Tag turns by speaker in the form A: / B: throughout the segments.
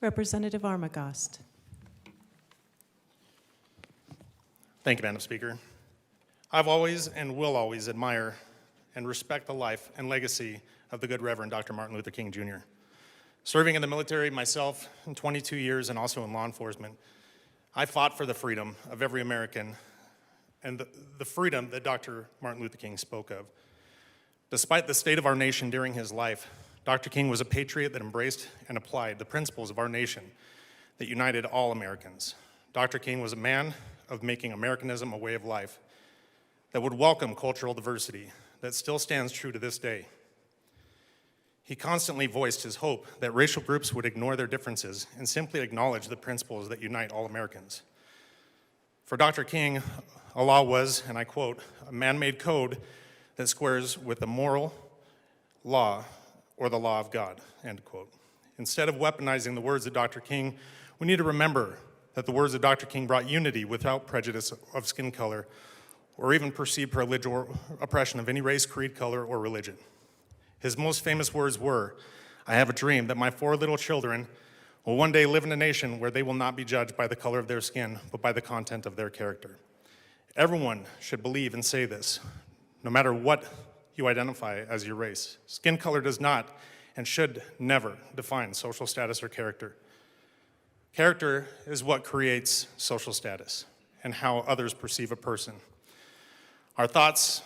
A: Representative Armagost.
B: Thank you, Madam Speaker. I've always and will always admire and respect the life and legacy of the good Reverend Dr. Martin Luther King, Jr. Serving in the military myself in 22 years and also in law enforcement, I fought for the freedom of every American and the freedom that Dr. Martin Luther King spoke of. Despite the state of our nation during his life, Dr. King was a patriot that embraced and applied the principles of our nation that united all Americans. Dr. King was a man of making Americanism a way of life that would welcome cultural diversity that still stands true to this day. He constantly voiced his hope that racial groups would ignore their differences and simply acknowledge the principles that unite all Americans. For Dr. King, a law was, and I quote, a man-made code that squares with the moral law or the law of God, end quote. Instead of weaponizing the words of Dr. King, we need to remember that the words of Dr. King brought unity without prejudice of skin color or even perceived privilege or oppression of any race, creed, color, or religion. His most famous words were, "I have a dream that my 4 little children will one day live in a nation where they will not be judged by the color of their skin, but by the content of their character." Everyone should believe and say this, no matter what you identify as your race. Skin color does not and should never define social status or character. Character is what creates social status and how others perceive a person. Our thoughts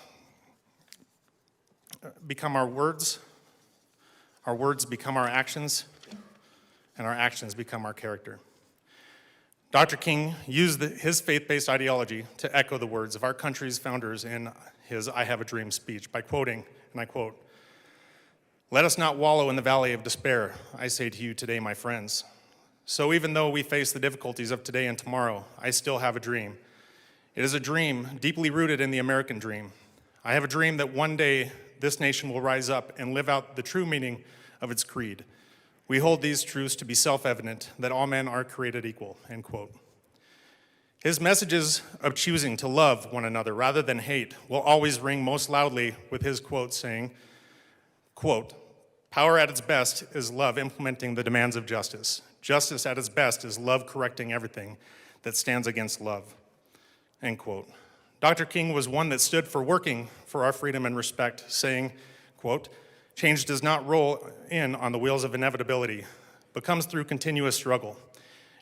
B: become our words become our actions, and our actions become our character. Dr. King used his faith-based ideology to echo the words of our country's founders in his "I Have a Dream" speech by quoting, and I quote, "Let us not wallow in the valley of despair, I say to you today, my friends. So even though we face the difficulties of today and tomorrow, I still have a dream. It is a dream deeply rooted in the American dream. I have a dream that one day this nation will rise up and live out the true meaning of its creed. We hold these truths to be self-evident, that all men are created equal," end quote. His messages of choosing to love one another rather than hate will always ring most loudly with his quote saying, quote, "Power at its best is love implementing the demands of justice. Justice at its best is love correcting everything that stands against love," end quote. Dr. King was one that stood for working for our freedom and respect, saying, quote, "Change does not roll in on the wheels of inevitability, but comes through continuous struggle.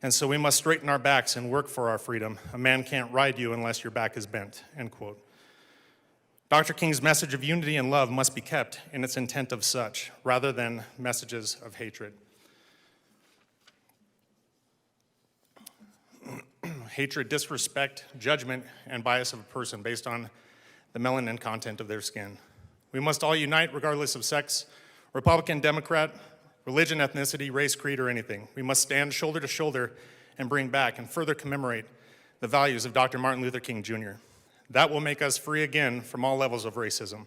B: And so we must straighten our backs and work for our freedom. A man can't ride you unless your back is bent," end quote. Dr. King's message of unity and love must be kept in its intent of such, rather than messages of hatred. Hatred, disrespect, judgment, and bias of a person based on the melanin content of their skin. We must all unite regardless of sex, Republican, Democrat, religion, ethnicity, race, creed, or anything. We must stand shoulder to shoulder and bring back and further commemorate the values of Dr. Martin Luther King, Jr. That will make us free again from all levels of racism.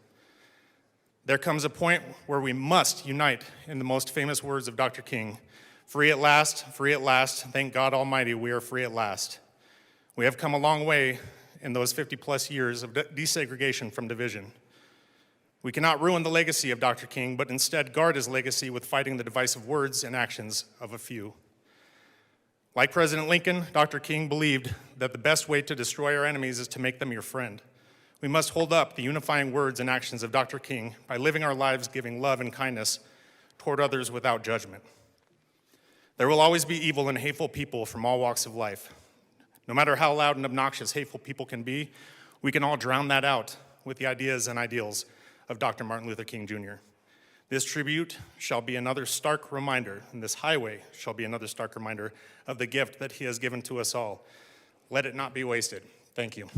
B: There comes a point where we must unite in the most famous words of Dr. King, free at last, thank God Almighty, we are free at last." We have come a long way in those 50-plus years of desegregation from division. We cannot ruin the legacy of Dr. King, but instead guard his legacy with fighting the divisive words and actions of a few. Like President Lincoln, Dr. King believed that the best way to destroy our enemies is to make them your friend. We must hold up the unifying words and actions of Dr. King by living our lives giving love and kindness toward others without judgment. There will always be evil and hateful people from all walks of life. No matter how loud and obnoxious hateful people can be, we can all drown that out with the ideas and ideals of Dr. Martin Luther King, Jr. This tribute shall be another stark reminder, and this highway shall be another stark reminder of the gift that he has given to us all. Let it not be wasted. Thank you.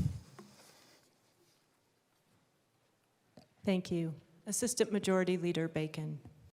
A: Thank you. Assistant Majority Leader Bacon.